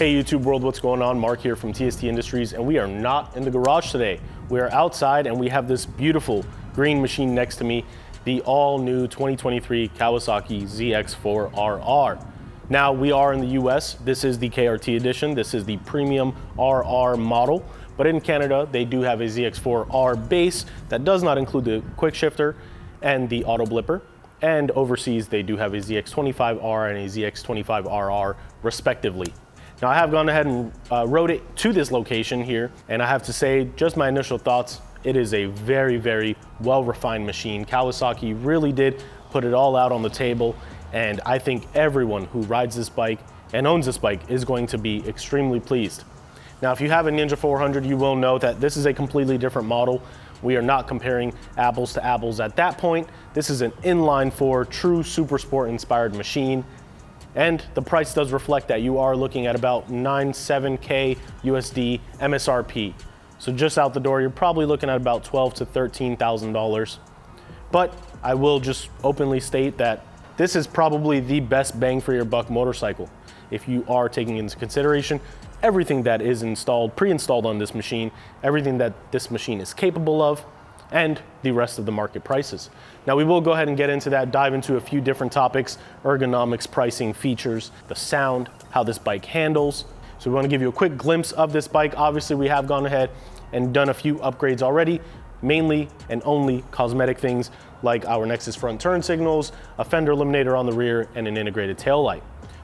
Hey YouTube world, what's going on? Mark here from TST Industries, and we are not in the garage today. We are outside and we have this beautiful green machine next to me, the all new 2023 Kawasaki ZX-4RR. Now we are in the US, this is the KRT edition, this is the premium RR model, but in Canada they do have a ZX-4R base that does not include the quick shifter and the auto blipper. And overseas they do have a ZX-25R and a ZX-25RR respectively. Now I have gone ahead and rode it to this location here, and I have to say, just my initial thoughts, it is a very, very well-refined machine. Kawasaki really did put it all out on the table, and I think everyone who rides this bike and owns this bike is going to be extremely pleased. Now, if you have a Ninja 400, you will know that this is a completely different model. We are not comparing apples to apples at that point. This is an inline 4 true super sport inspired machine. And the price does reflect that. You are looking at about 97K USD MSRP. So just out the door, you're probably looking at about $12,000 to $13,000. But I will just openly state that this is probably the best bang for your buck motorcycle. If you are taking into consideration everything that is installed, pre-installed on this machine, everything that this machine is capable of, and the rest of the market prices. Now we will go ahead and get into that, dive into a few different topics: ergonomics, pricing, features, the sound, how this bike handles. So we want to give you a quick glimpse of this bike. Obviously we have gone ahead and done a few upgrades already, mainly and only cosmetic things like our Nexus front turn signals, a fender eliminator on the rear, and an integrated tail light.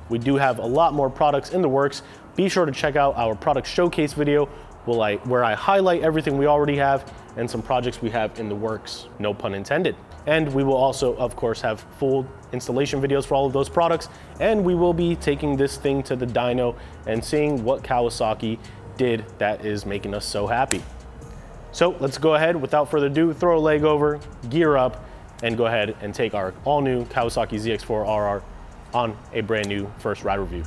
We do have a lot more products in the works. Be sure to check out our product showcase video where I highlight everything we already have and some projects we have in the works, no pun intended. And we will also, of course, have full installation videos for all of those products, and we will be taking this thing to the dyno and seeing what Kawasaki did that is making us so happy. So let's go ahead, without further ado, throw a leg over, gear up, and go ahead and take our all-new Kawasaki ZX-4RR on a brand new first ride review.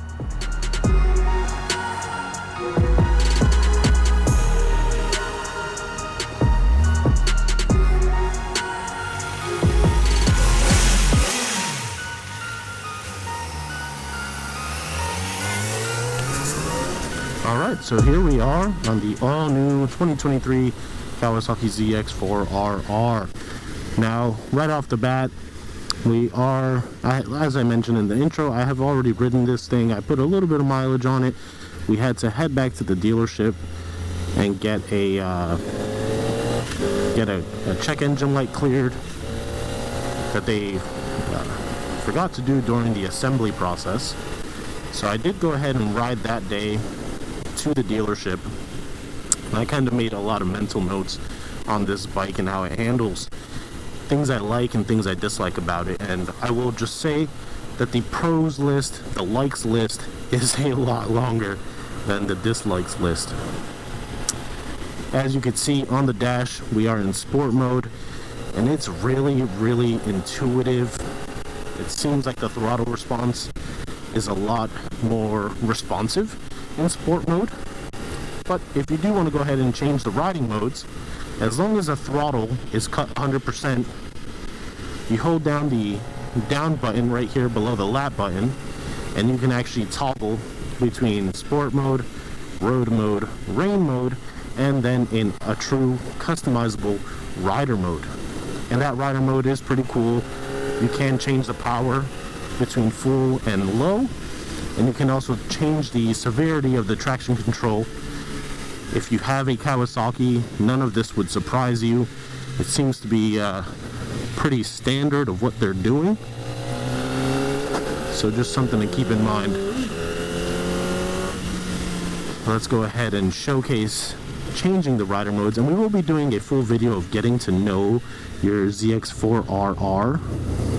All right, so here we are on the all-new 2023 Kawasaki ZX-4RR. Now, right off the bat, as I mentioned in the intro, I have already ridden this thing. I put a little bit of mileage on it. We had to head back to the dealership and get a check engine light cleared that they forgot to do during the assembly process. So I did go ahead and ride that day to the dealership, and I kind of made a lot of mental notes on this bike and how it handles, things I like and things I dislike about it. And I will just say that the pros list, the likes list, is a lot longer than the dislikes list. As you can see on the dash, we are in sport mode, and it's really, really intuitive. It seems like the throttle response is a lot more responsive in sport mode. But if you do want to go ahead and change the riding modes, as long as the throttle is cut 100%, you hold down the down button right here below the lap button, and you can actually toggle between sport mode, road mode, rain mode, and then in a true customizable rider mode. And that rider mode is pretty cool. You can change the power between full and low, and you can also change the severity of the traction control. If you have a Kawasaki, none of this would surprise you. It seems to be pretty standard of what they're doing. So just something to keep in mind. Let's go ahead and showcase changing the rider modes, and we will be doing a full video of getting to know your ZX-4RR,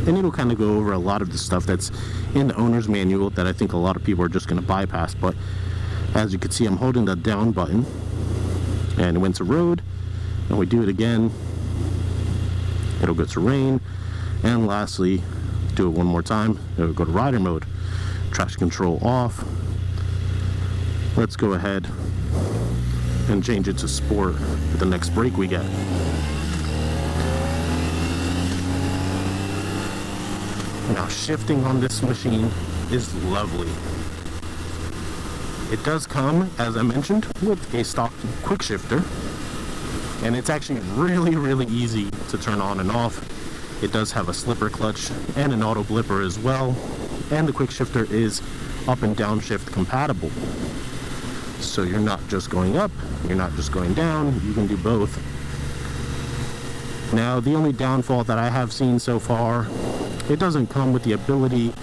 and it'll kind of go over a lot of the stuff that's in the owner's manual that I think a lot of people are just going to bypass. But as you can see, I'm holding the down button, and it went to road, and we do it again, it'll go to rain, and lastly, do it one more time, it'll go to rider mode. Traction control off. Let's go ahead and change it to sport with the next break we get. Now, shifting on this machine is lovely. It does come, as I mentioned, with a stock quick shifter, and it's actually really easy to turn on and off. It does have a slipper clutch and an auto blipper as well, and the quick shifter is up and down shift compatible. So you're not just going up, you're not just going down, you can do both. Now, the only downfall that I have seen so far, it doesn't come with the ability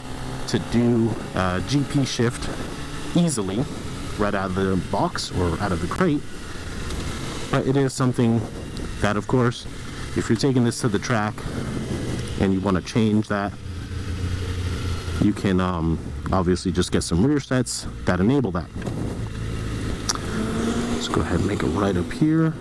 to do GP shift easily right out of the box or out of the crate, but it is something that, of course, if you're taking this to the track and you want to change that, you can obviously just get some rear sets that enable that. Let's go ahead and make it right up here.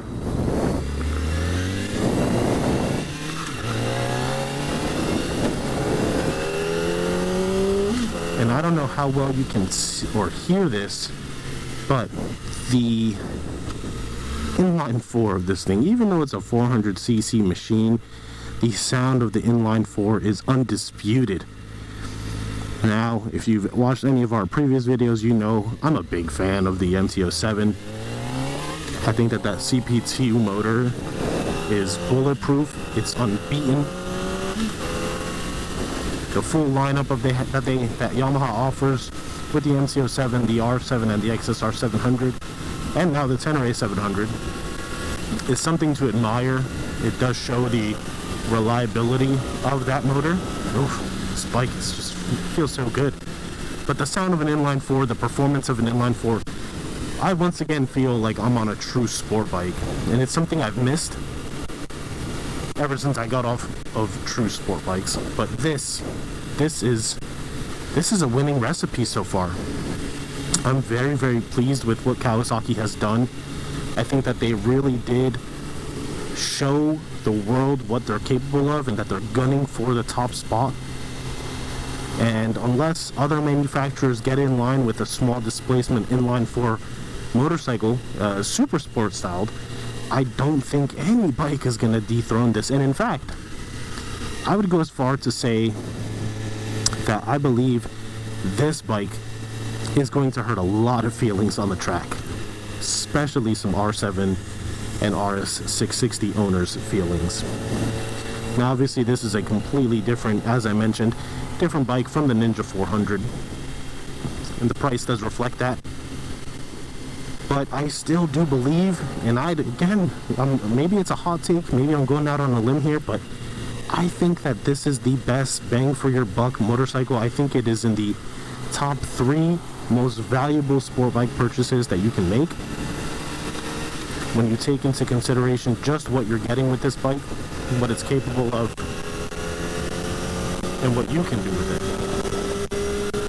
And I don't know how well you can see or hear this, but the inline 4 of this thing, even though it's a 400cc machine, the sound of the inline 4 is undisputed. Now, if you've watched any of our previous videos, you know I'm a big fan of the MT-07. I think that CP2 motor is bulletproof. It's unbeaten. The full lineup of that Yamaha offers with the MT-07, the R7, and the XSR 700, and now the Tenere 700, is something to admire. It does show the reliability of that motor. Oof, this bike is just feels so good. But the sound of an inline 4, the performance of an inline 4, I once again feel like I'm on a true sport bike, and it's something I've missed ever since I got off of true sport bikes. But this is a winning recipe so far. I'm very pleased with what Kawasaki has done. I think that they really did show the world what they're capable of and that they're gunning for the top spot. And unless other manufacturers get in line with a small displacement inline 4 motorcycle, super sport styled, I don't think any bike is going to dethrone this. And in fact, I would go as far to say that I believe this bike is going to hurt a lot of feelings on the track, especially some R7 and RS660 owners' feelings. Now, obviously, this is a completely different, as I mentioned, different bike from the Ninja 400, and the price does reflect that. But I still do believe, and maybe it's a hot take, maybe I'm going out on a limb here, but I think that this is the best bang for your buck motorcycle. I think it is in the top 3 most valuable sport bike purchases that you can make when you take into consideration just what you're getting with this bike, what it's capable of, and what you can do with it.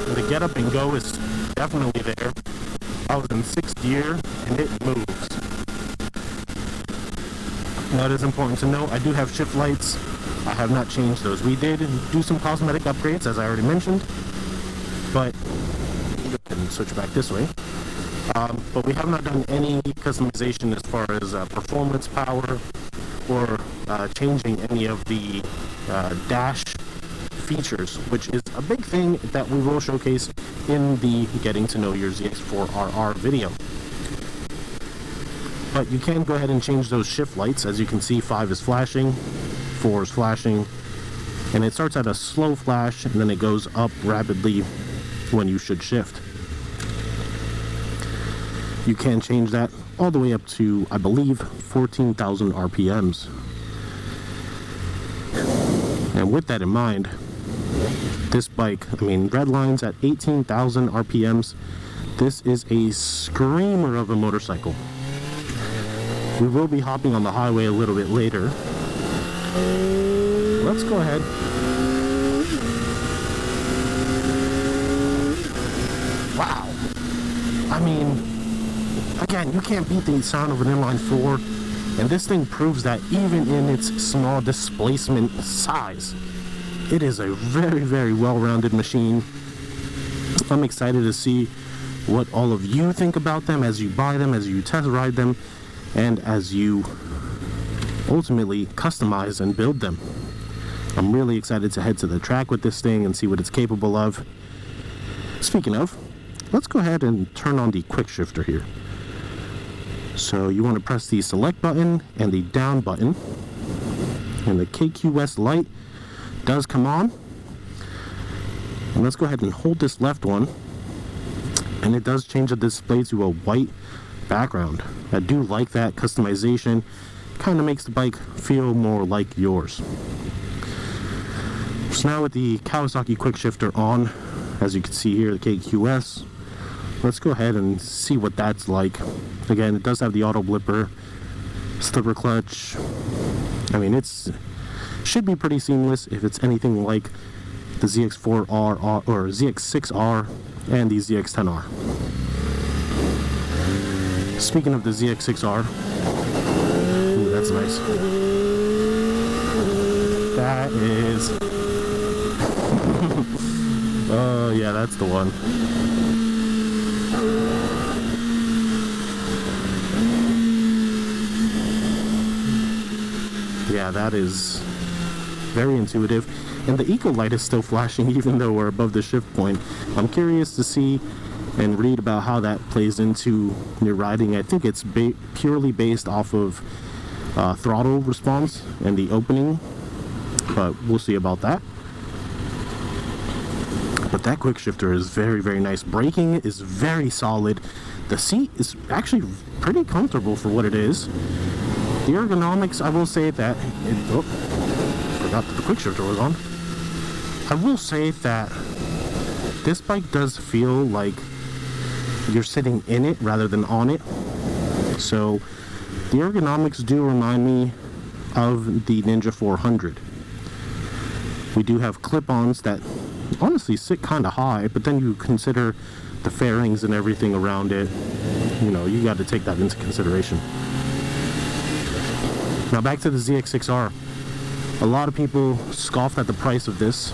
And the get up and go is definitely there. I was in 6th gear and it moves. Now, it is important to note, I do have shift lights. I have not changed those. We did do some cosmetic upgrades, as I already mentioned, but we can switch back this way. But we have not done any customization as far as performance, power, or changing any of the dash features, which is a big thing that we will showcase in the Getting to Know Your ZX-4RR video. But you can go ahead and change those shift lights. As you can see, 5 is flashing, 4 is flashing, and it starts at a slow flash and then it goes up rapidly when you should shift. You can change that all the way up to, I believe, 14,000 RPMs. And with that in mind, this bike, redline's at 18,000 RPMs. This is a screamer of a motorcycle. We will be hopping on the highway a little bit later. Let's go ahead. Wow. Again, you can't beat the sound of an inline 4, and this thing proves that even in its small displacement size, it is a very well-rounded machine. I'm excited to see what all of you think about them as you buy them, as you test ride them, and as you ultimately customize and build them. I'm really excited to head to the track with this thing and see what it's capable of. Speaking of, let's go ahead and turn on the quick shifter here. So you want to press the select button and the down button, and the KQS light does come on. And let's go ahead and hold this left one, and it does change the display to a white background. I do like that customization. Kind of makes the bike feel more like yours. So now with the Kawasaki quick shifter on, as you can see here, the KQS, let's go ahead and see what that's like. Again, it does have the auto blipper, slipper clutch. I mean, it's should be pretty seamless if it's anything like the ZX-4RR or ZX-6R and the ZX-10R. Speaking of the ZX-6R, ooh, that's nice. That is, oh yeah, that's the one. Yeah, that is very intuitive. And the eco light is still flashing even though we're above the shift point. I'm curious to see and read about how that plays into your riding. I think it's purely based off of throttle response and the opening, but we'll see about that. But that quick shifter is very, very nice. Braking is very solid. The seat is actually pretty comfortable for what it is. The ergonomics, I will say that forgot that the quick shifter was on. I will say that this bike does feel like you're sitting in it rather than on it. So the ergonomics do remind me of the Ninja 400. We do have clip-ons that honestly sit kind of high, but then you consider the fairings and everything around it. You know, you got to take that into consideration. Now back to the ZX-6R. A lot of people scoffed at the price of this,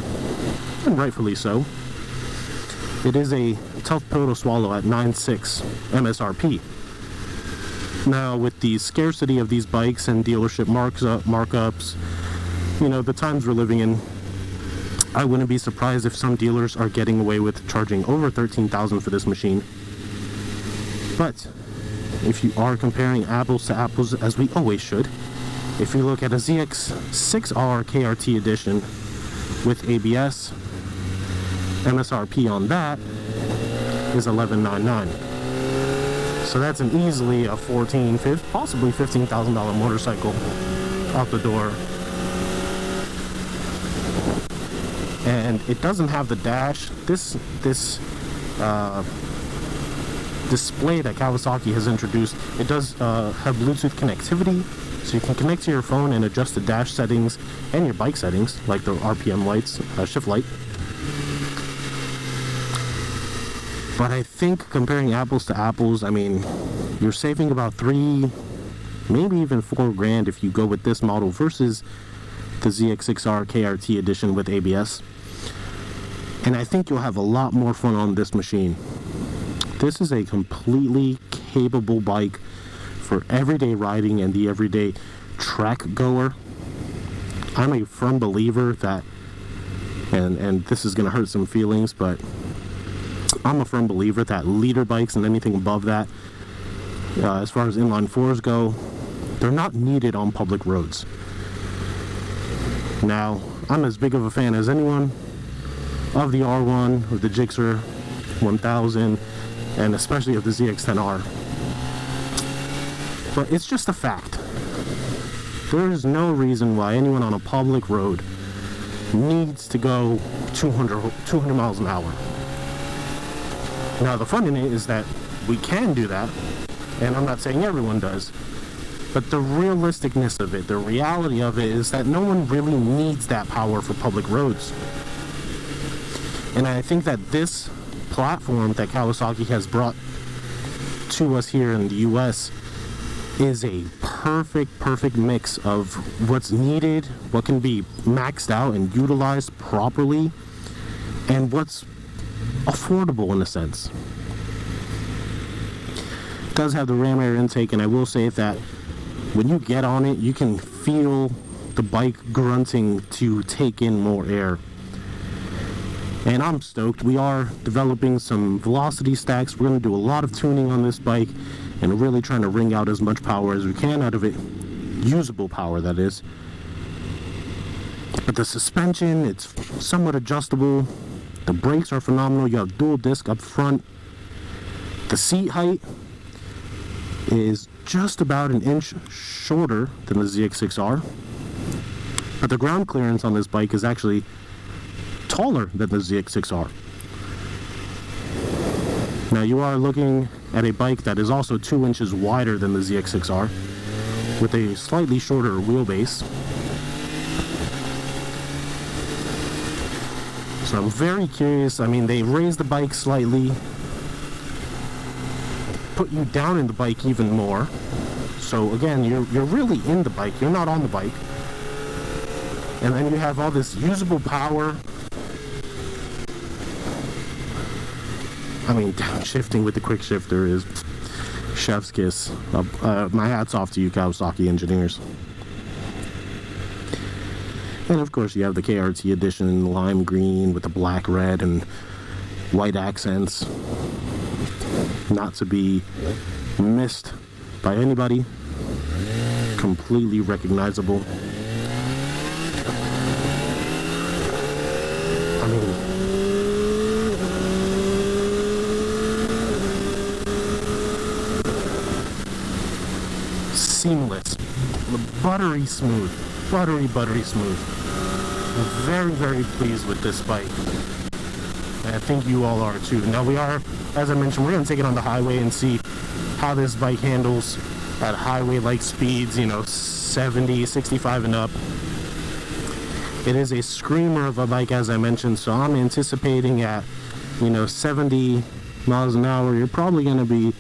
and rightfully so. It is a tough pill to swallow at $9,600 MSRP. Now with the scarcity of these bikes and dealership markups, you know, the times we're living in, I wouldn't be surprised if some dealers are getting away with charging over $13,000 for this machine. But if you are comparing apples to apples, as we always should, if you look at a ZX-6R KRT edition with ABS, MSRP on that is $11,999. So that's an easily a possibly $15,000 motorcycle out the door. And it doesn't have the dash. This display that Kawasaki has introduced, it does have Bluetooth connectivity. So you can connect to your phone and adjust the dash settings and your bike settings, like the RPM lights, shift light. But I think comparing apples to apples, I mean, you're saving about $3,000, maybe even $4,000 if you go with this model versus the ZX-6R KRT edition with ABS. And I think you'll have a lot more fun on this machine. This is a completely capable bike for everyday riding and the everyday track goer. I'm a firm believer that, and this is going to hurt some feelings, but I'm a firm believer that leader bikes and anything above that, as far as inline fours go, they're not needed on public roads. Now, I'm as big of a fan as anyone of the R1 or the Gixxer 1000, and especially of the ZX-10R. But it's just a fact. There is no reason why anyone on a public road needs to go 200 miles an hour. Now the fun in it is that we can do that, and I'm not saying everyone does, but the realisticness of it, the reality of it is that no one really needs that power for public roads. And I think that this platform that Kawasaki has brought to us here in the US is a perfect mix of what's needed, what can be maxed out and utilized properly, and what's affordable in a sense. It does have the ram air intake, and I will say that when you get on it, you can feel the bike grunting to take in more air. and I'm stoked. We are developing some velocity stacks. We're going to do a lot of tuning on this bike and really trying to wring out as much power as we can out of it. Usable power, that is. But the suspension, it's somewhat adjustable. The brakes are phenomenal. You have dual disc up front. The seat height is just about an inch shorter than the ZX-6R. But the ground clearance on this bike is actually taller than the ZX-6R. Now you are looking at a bike that is also 2 inches wider than the ZX-6R with a slightly shorter wheelbase. So I'm very curious. I mean, they raised the bike slightly, put you down in the bike even more. So again, you're really in the bike, you're not on the bike. And then you have all this usable power. I mean, downshifting with the quick shifter is chef's kiss. My hat's off to you Kawasaki engineers. And of course you have the KRT edition in lime green with the black, red, and white accents. Not to be missed by anybody. Completely recognizable. I mean, seamless, buttery smooth, buttery smooth. I'm very, very pleased with this bike. I think you all are too. Now we are, as I mentioned, we're going to take it on the highway and see how this bike handles at highway-like speeds, you know, 70, 65 and up. It is a screamer of a bike, as I mentioned, so I'm anticipating at, you know, 70 miles an hour, you're probably going to be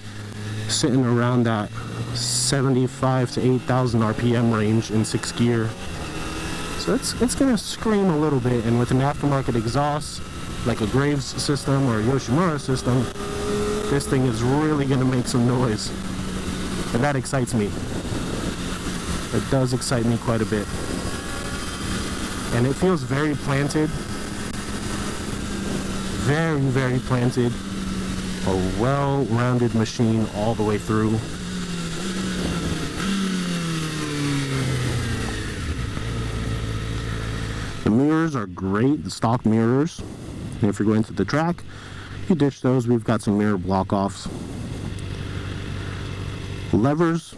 sitting around that 75 to 8,000 RPM range in 6th gear. So it's going to scream a little bit, and with an aftermarket exhaust, like a Graves system or a Yoshimura system, this thing is really going to make some noise. And that excites me. It does excite me quite a bit. And it feels very planted. Very, very planted. A well-rounded machine all the way through. The mirrors are great, the stock mirrors. And if you're going to the track, you ditch those. We've got some mirror block-offs. Levers,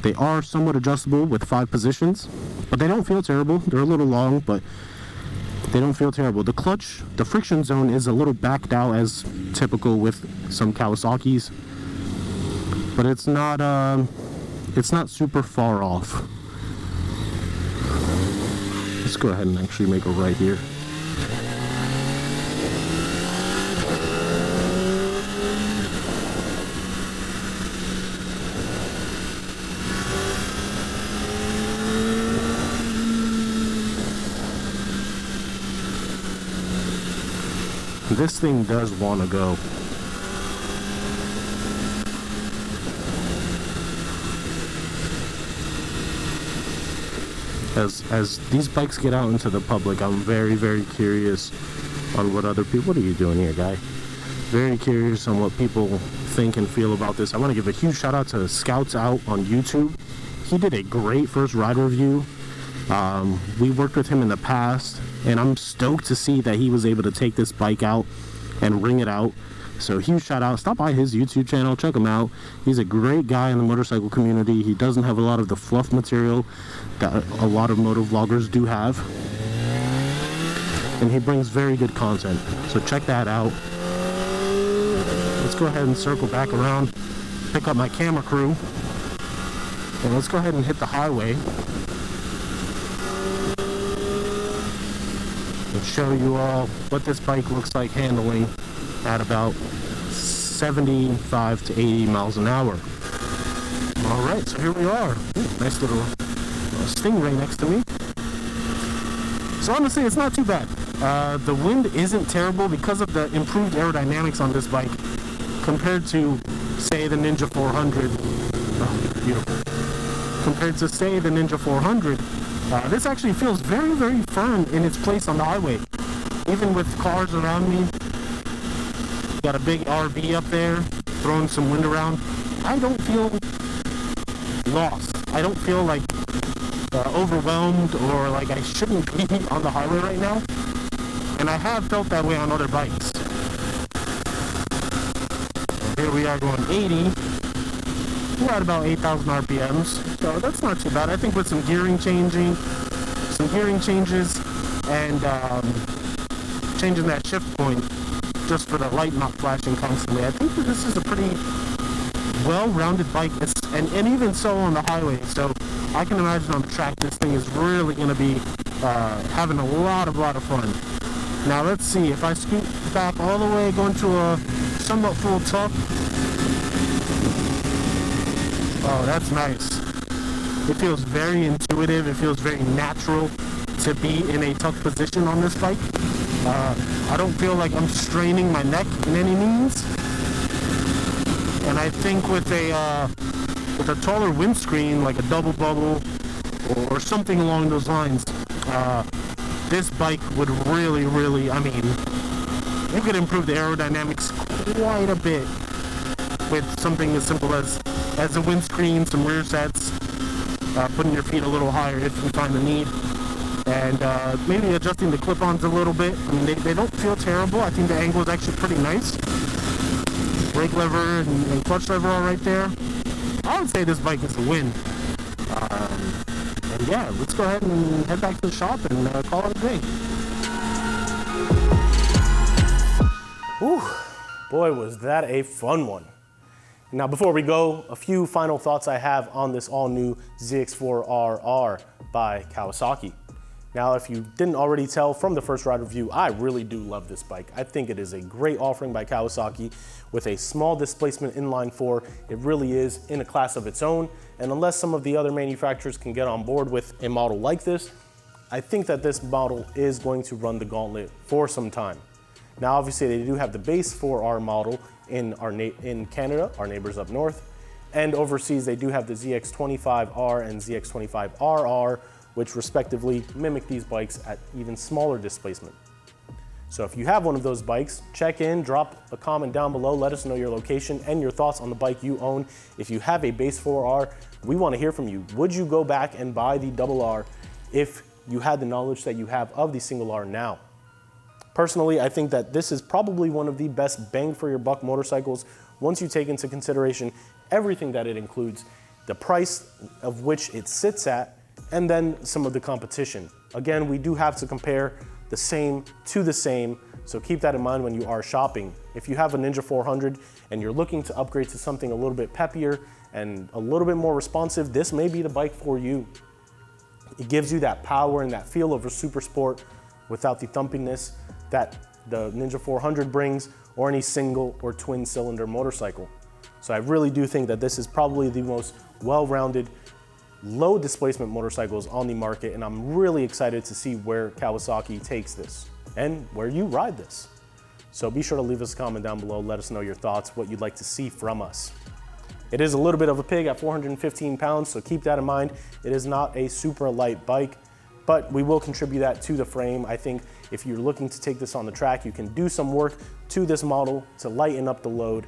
they are somewhat adjustable with 5 positions, but they don't feel terrible. They're a little long, but they don't feel terrible. The clutch, the friction zone is a little backed out, as typical with some Kawasaki's, but it's not super far off. Let's go ahead and actually make a right here. This thing does want to go. As these bikes get out into the public, I'm very, very curious on what other people... What are you doing here, guy? Very curious on what people think and feel about this. I want to give a huge shout out to Scouts Out on YouTube. He did a great first ride review. We worked with him in the past, and I'm stoked to see that he was able to take this bike out and ring it out. So huge shout out. Stop by his YouTube channel, check him out. He's a great guy in the motorcycle community. He doesn't have a lot of the fluff material that a lot of moto vloggers do have, and he brings very good content, so check that out. Let's go ahead and circle back around, pick up my camera crew, and let's go ahead and hit the highway and show you all what this bike looks like handling at about 75 to 80 miles an hour. Alright, so here we are. Ooh, nice little Stingray next to me. So honestly, it's not too bad. The wind isn't terrible because of the improved aerodynamics on this bike compared to, say, the Ninja 400. Oh, beautiful. Compared to, say, the Ninja 400, this actually feels very, very firm in its place on the highway. even with cars around me, got a big RV up there, throwing some wind around, I don't feel lost. I don't feel like overwhelmed or like I shouldn't be on the highway right now. And I have felt that way on other bikes. Here we are going 80. We're at about 8,000 RPMs, so that's not too bad. I think with some gearing changes, and changing that shift point just for the light not flashing constantly, I think that this is a pretty well-rounded bike, and even so on the highway. So I can imagine on the track this thing is really going to be having a lot of fun. Now let's see, if I scoot back all the way, going to a somewhat full tuck. Oh, that's nice. It feels very intuitive. It feels very natural to be in a tuck position on this bike. I don't feel like I'm straining my neck in any means. And I think with a taller windscreen, like a double bubble or something along those lines, this bike would really, I mean, it could improve the aerodynamics quite a bit with something as simple as a windscreen, some rear sets, putting your feet a little higher if you find the need, and maybe adjusting the clip-ons a little bit. I mean, they don't feel terrible. I think the angle is actually pretty nice. Brake lever and clutch lever are right there. I would say this bike is a win. And yeah, let's go ahead and head back to the shop and call it a day. Whew, boy, was that a fun one. Now, before we go, a few final thoughts I have on this all-new ZX-4RR by Kawasaki. Now, if you didn't already tell from the first ride review, I really do love this bike. I think it is a great offering by Kawasaki with a small displacement inline 4. It really is in a class of its own. And unless some of the other manufacturers can get on board with a model like this, I think that this model is going to run the gauntlet for some time. Now, obviously, they do have the base 4R model in Canada, our neighbors up north, and overseas they do have the ZX-25R and ZX-25RR, which respectively mimic these bikes at even smaller displacement. So if you have one of those bikes, check in, drop a comment down below, let us know your location and your thoughts on the bike you own. If you have a base 4R, we want to hear from you. Would you go back and buy the double R if you had the knowledge that you have of the single R now? Personally, I think that this is probably one of the best bang for your buck motorcycles once you take into consideration everything that it includes, the price of which it sits at, and then some of the competition. Again, we do have to compare the same to the same, so keep that in mind when you are shopping. If you have a Ninja 400 and you're looking to upgrade to something a little bit peppier and a little bit more responsive, this may be the bike for you. It gives you that power and that feel of a super sport without the thumpiness that the Ninja 400 brings, or any single or twin cylinder motorcycle. So I really do think that this is probably the most well-rounded, low displacement motorcycles on the market, and I'm really excited to see where Kawasaki takes this and where you ride this. So be sure to leave us a comment down below, let us know your thoughts, what you'd like to see from us. It is a little bit of a pig at 415 pounds, so keep that in mind. It is not a super light bike, but we will contribute that to the frame. I think if you're looking to take this on the track, you can do some work to this model to lighten up the load.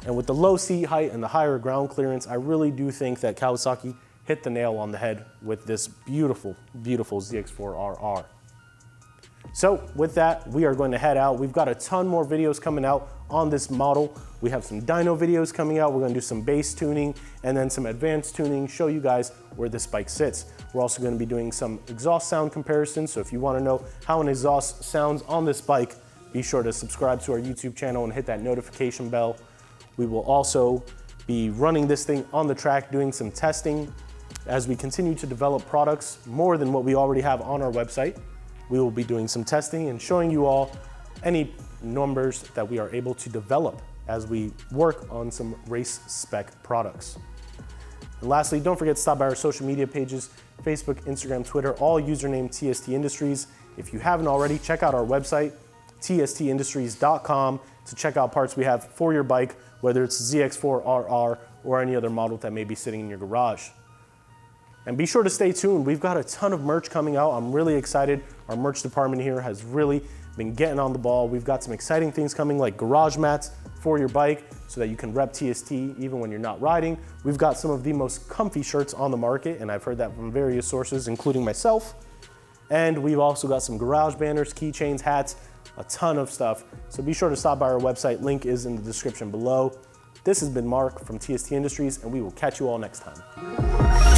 And with the low seat height and the higher ground clearance, I really do think that Kawasaki hit the nail on the head with this beautiful, beautiful ZX-4RR. So with that, we are going to head out. We've got a ton more videos coming out on this model. We have some dyno videos coming out. We're going to do some base tuning and then some advanced tuning, show you guys where this bike sits. We're also going to be doing some exhaust sound comparisons. So if you want to know how an exhaust sounds on this bike, be sure to subscribe to our YouTube channel and hit that notification bell. We will also be running this thing on the track, doing some testing as we continue to develop products more than what we already have on our website. We will be doing some testing and showing you all any numbers that we are able to develop as we work on some race spec products. And lastly, don't forget to stop by our social media pages, Facebook, Instagram, Twitter, all username TST Industries. If you haven't already, check out our website, tstindustries.com, to check out parts we have for your bike, whether it's ZX-4RR or any other model that may be sitting in your garage. And be sure to stay tuned. We've got a ton of merch coming out. I'm really excited. Our merch department here has really been getting on the ball. We've got some exciting things coming like garage mats for your bike so that you can rep TST even when you're not riding. We've got some of the most comfy shirts on the market, and I've heard that from various sources, including myself. And we've also got some garage banners, keychains, hats, a ton of stuff. So be sure to stop by our website. Link is in the description below. This has been Mark from TST Industries, and we will catch you all next time.